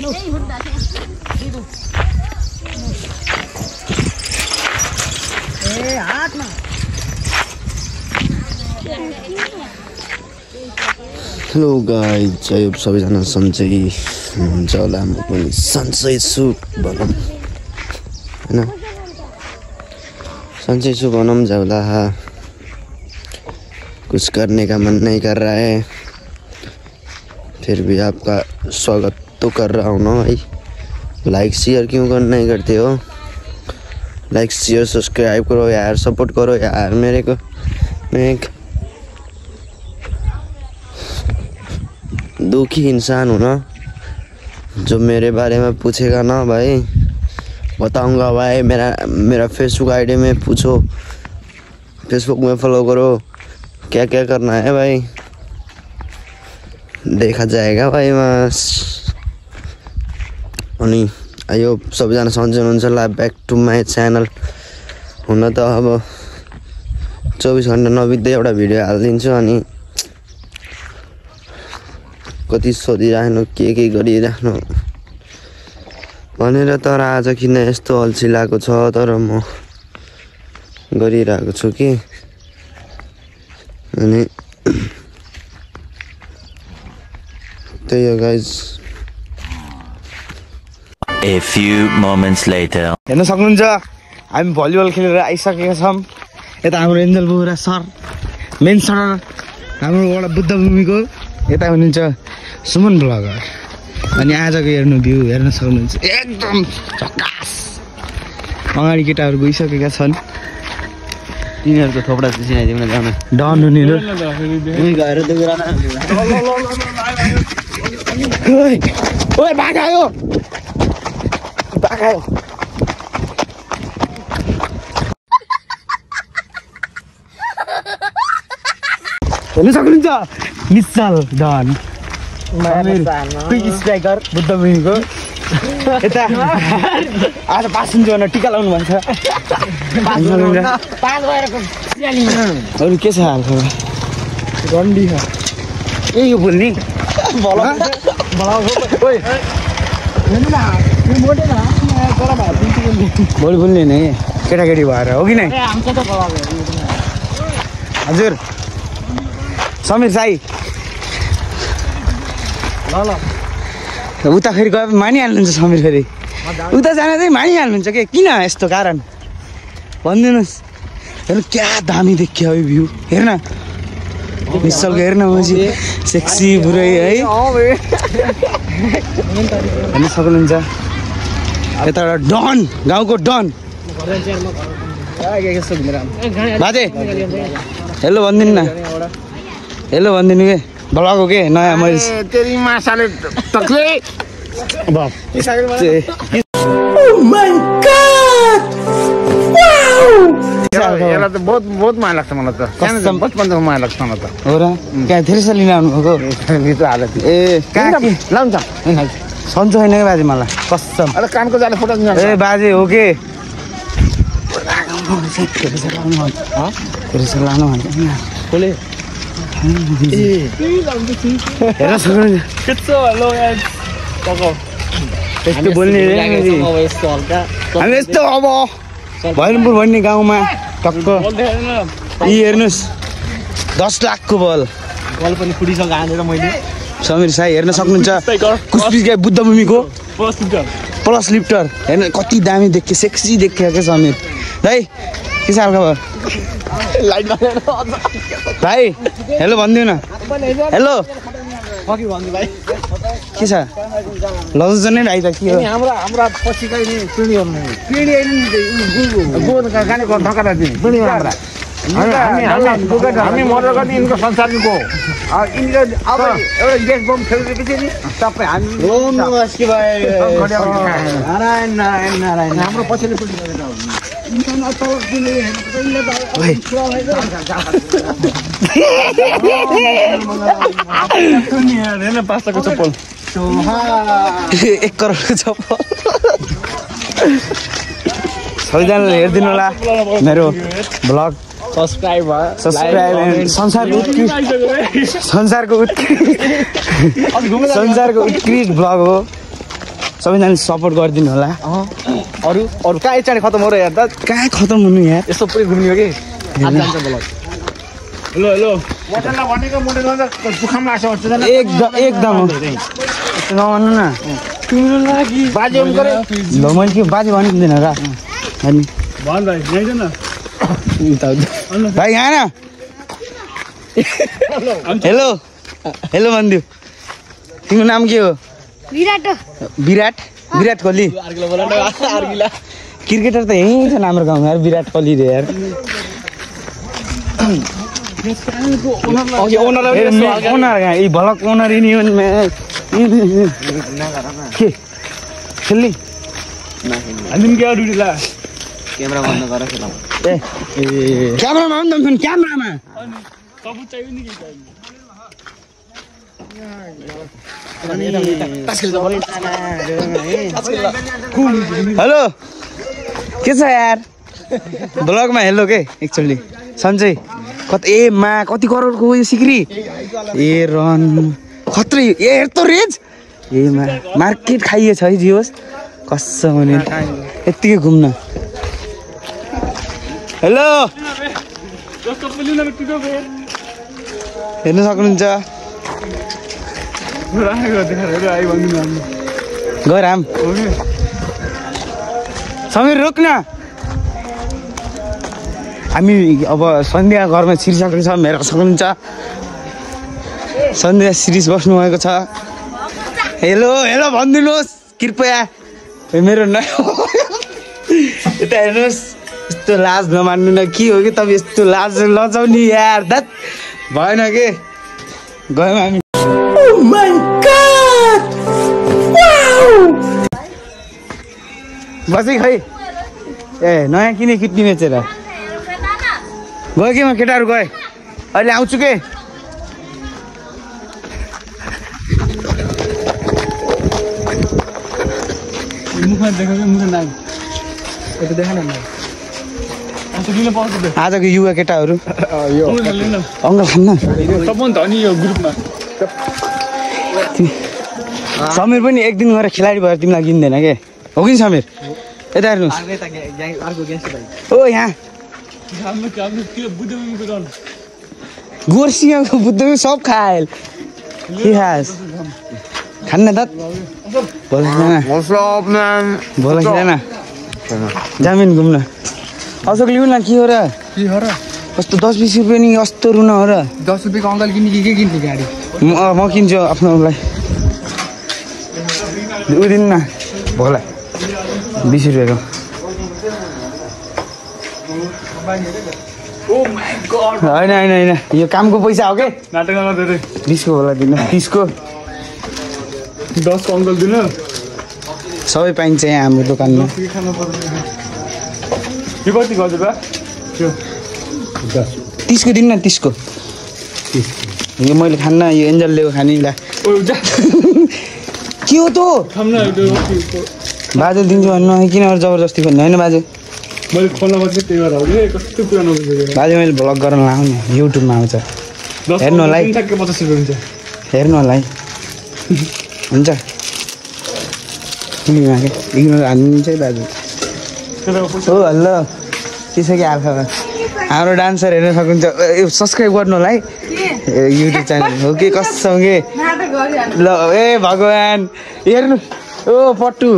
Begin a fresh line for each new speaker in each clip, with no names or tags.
Hello guys, अब सबैजना सन्चै हुनुहुन्छ होला। म पनि सन्चै छु भनौँ हैन, सन्चै छु भनौँ जाउला। कुछ करने का मन नहीं कर रहा है, फिर भी आपका स्वागत तो कर रहा हूँ ना भाई। लाइक शेयर क्यों नहीं करते हो? लाइक शेयर सब्सक्राइब करो यार, सपोर्ट करो यार मेरे को। मैं एक दुखी इंसान हूँ ना, जो मेरे बारे में पूछेगा ना भाई, बताऊंगा भाई। मेरा फेसबुक आईडी में पूछो, फेसबुक में फॉलो करो, क्या क्या करना है भाई, देखा जाएगा भाइ। बस अनि यो सबैजना सन्चै हुनुहुन्छ होला। Back to my channel. हुन त अब 24 घन्टा नबित्दै एउटा भिडियो हालिदिन्छु, अनि कति सोधिराख्नु के गरिराख्नु भनेर। तर आज किन यस्तो अल्छी लागेको छ, तर म गरिरहेको छु कि। अनि त्यही हो guys.
A few moments later.
हेर्न सक्नुहुन्छ हामी भलिबल खेलेर आइसकेका छौँ। यता हाम्रो एन्जल बुरा सर, मेन सर हाम्रो एउटा बुद्ध भूमिको, यता हुनुहुन्छ सुमन ब्लगर। अनि आजको हेर्नु भ्यू हेर्न सक्नुहुन्छ, एकदम झकास। अगाडि केटाहरू गइसकेका छन्,
तिनीहरूको थोपडा चिनाइदिउँ न, जाउँ न।
डन उनीहरू ओए भागायो भागायो। हेर्न सक्नुहुन्छ निश्चल डन क्विक स्ट्राइकर बुद्ध भूमिको। यता आज पासिन्छ भनेर टिका लाउनु भन्छ। अरू के छ हाल खबर? रन्डी छ ए यो बोल्ने भोलि बोल्ने नि केटाकेटी भएर हो कि नै? हजुर समीर साई ल उता फेरि गए मानिहाल्नुहुन्छ समीर, फेरि उता जान चाहिँ मानिहाल्नुहुन्छ के? किन यस्तो कारण भनिदिनुहोस्। हेर्नु क्या दामी देखियो है भ्यू, हेर्न निश्चलको हेर्न मजी सेक्सी बुढै है। हेर्न सक्नुहुन्छ यता एउटा डन, गाउँको डन बाजे। हेलो भनिदिनु न, हेलो भनिदिनु के ब्लगको के नयाँ मैले तेरी मासाले तक्ले।
यसलाई त बहुत माया लाग्छ मलाई त, बचपनको माया लाग्छ मलाई त।
हो र? क्या धेरै साल लिन आउनुभएको?
हालत
ए
लाउँछ
सन्चो छैन क्या बाजे मलाई कसम।
अहिले कानको जाले फोटो
ए बाजे हो के लानु भन्छ कसले? हेर्न सक्नुहुन्छ यस्तो बोल्ने हामी यस्तो अब भैरमपुर भन्ने गाउँमा टक्क यी हेर्नुहोस् 10 लाखको बल
पनि फुटिसक्यो हालेर मैले।
समीर साई हेर्न सक्नुहुन्छ, कुचबिहार बुद्ध भूमिको प्लस लिफ्टर। हेर्न कति दामी देखियो, सेक्सी देखियो क्या समीर भाइ। के छ खबर भाइ? हेलो भनिदिउ न। हेलो के छ लज नै भाइ त के हो?
हाम्रा पछिका नि पिँढी गानेको ठकारा दिने पिँढी हाम्रा हामी मरेर गति यिनको संसारको यिनीहरू अब एउटा ग्यास बम खेल्दैपछि नि सबै हामी नारायण नारायण नारायण हाम्रो पछिल्लो पिँढी
हेर्न 5 लाखको चप्पल, 1 करोडको चप्पल। सबैजनाले हेरिदिनु होला मेरो ब्लग, सब्सक्राइब संसारको उत्कृष्ट ब्लग हो। सबैजनाले सपोर्ट गरिदिनु होला
अरू कहाँ एकचोटि खतम हो र यार त
कहाँ खतम हुनु यार
यस्तो पुरै घुम्ने हो कि आज जान्छ ब्लग हेलो मोटरलाई भनेको मोटर दुखाम लाग्छ
एकदम हो यस्तो नभन्नु न
तिम्रो लागि बाजे हुनु पर्यो
ल मैले के बाजे भनिदिँदैन र अनि
भन भाइ ल्याइदेन
भाइ यहाँ न हेलो हेलो भन्दियो तिम्रो नाम के हो विराट कोहली क्रिकेटर त यहीँ छ हाम्रो गाउँमा यार विराट कोहली रे यार ओनर यी भलक ओनर यिनी के खेल्ने
क्यामेरा बन्द गर
ए क्यामेरामा हो नि त क्यामेरामा हेलो के छ यार ब्लगमा हेलो के एक्चुअली सन्चै कति करोडको यो सिक्री ए रन खत्रै ए यस्तो रेज ए मार्केट खाइएछ है जियोस् कसम भने यत्तिकै घुम्न हेलो हेर्नु सक्नुहुन्छ गएर आम समीर रोक्न हामी अब सन्ध्या घरमा छिरिसकेको छ हेरेर सक्नुहुन्छ सन्ध्या सिरिज बस्नुभएको छ हेलो हेलो भनिदिनुहोस् कृपया मेरो यता हेर्नुहोस् यस्तो लाज नमान्नु न के हो कि तपाईँ यस्तो लाज लजाउने यार दात भएन के गयौँ हामी बसै खै ए नयाँ किने किडनी बेचेर गयो कि म केटाहरू गएँ अहिले आउँछु के आजको युवा केटाहरू अङ्कल खान्न समीर पनि एक दिन गएर खेलाडी भएर तिमीलाई किन्दैन के हो कि समीर यता हेर्नुहोस् ओ यहाँ गोर्सियाको बुद्धमी सब खाएल के खास खान्न त बोलाइँदैन जामिन घुम्न अशोक लिउँ न के हो र कस्तो 10-20 रुपियाँ नि कस्तो रुन हो र
10 रुपियाँको अङ्कल किन्ने के किन्ने गाडी
म किन्छु आफ्नोलाई उदिन न भोला 20 रुपियाँको होइन यो कामको पैसा हो के
नाटक नगर्दै
20 को होला दिनु 30 को
10 को अङ्कल दिनु
सबै पाइन्छ यहाँ हाम्रो दोकानमा
यो कति गर्दै बा त्यो
30 को दिनु न 30 को यो मैले खान्न यो एन्जलले खाने ला के हो त बाजे दिन्छु भन्नु किन जबरजस्ती भन्नु होइन बाजे
मैले खोल्न खोजेँ त्यही भएर हो कि कस्तो पुरानो
बाजे मैले भ्लग गर्न लाउने युट्युबमा आउँछ हेर्नु होला है
50 रुपियाँ हुन्छ
हेर्नु होला है हुन्छ किनेमा के इग्नोर हाल्नुहुन्छ है दाजु हो हेलो त्यसो कि आल्खा हाम्रो डान्सर हेर्न सक्नुहुन्छ सब्सक्राइब गर्नु होला है युट्युब च्यानल हो कि कसम के ल ए भगवान् हेर्नु ओ पट्टु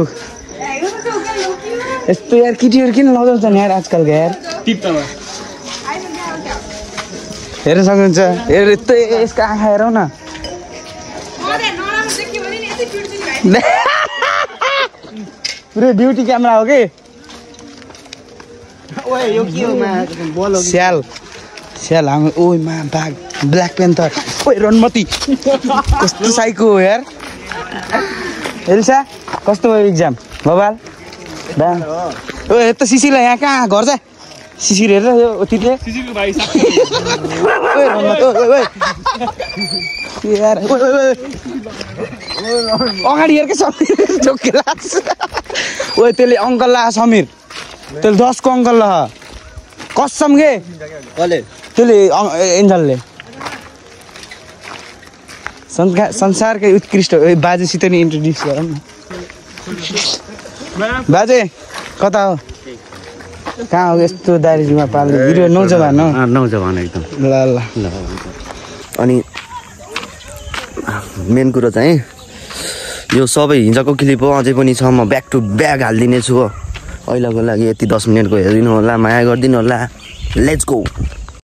यस्तो यार केटीहरू किन लगाउँछन् यार आजकलको यार हेर्न सक्नुहुन्छ हेर यस्तो यसको आँखा हेरौँ न पुरै ब्युटी क्यामेरा हो कि स्याल हाम्रो ओइ मा बाघ ब्ल्याक पेन्थर ओइ रणमती कस्तो साइको हो यार एल्सा कस्तो भयो इक्जाम बबाल ओ यता सिसीलाई यहाँ कहाँ घर जा सिसी हेरेर यो तितले अगाडि हेर्कै समीर ढोके लाग्छ ओ त्यसले अङ्कल ला समीर त्यसले 10 को अङ्कल ला कसम के त्यसले एन्जलले संसारकै उत्कृष्ट बाजेसित नि इन्ट्रोड्युस गरौँ न बाजे कता हो कहाँ हो यस्तो दारीमा पाल्ने भिडियो नौजवान हो
नौजवान एकदम
ल ल
अनि मेन कुरो चाहिँ यो सबै हिजोको क्लिप हो अझै पनि छ म ब्याक टु ब्याक हालिदिने छु हो अहिलेको लागि यति 10 मिनटको हेरिदिनु होला माया गरिदिनु होला लेट्स गो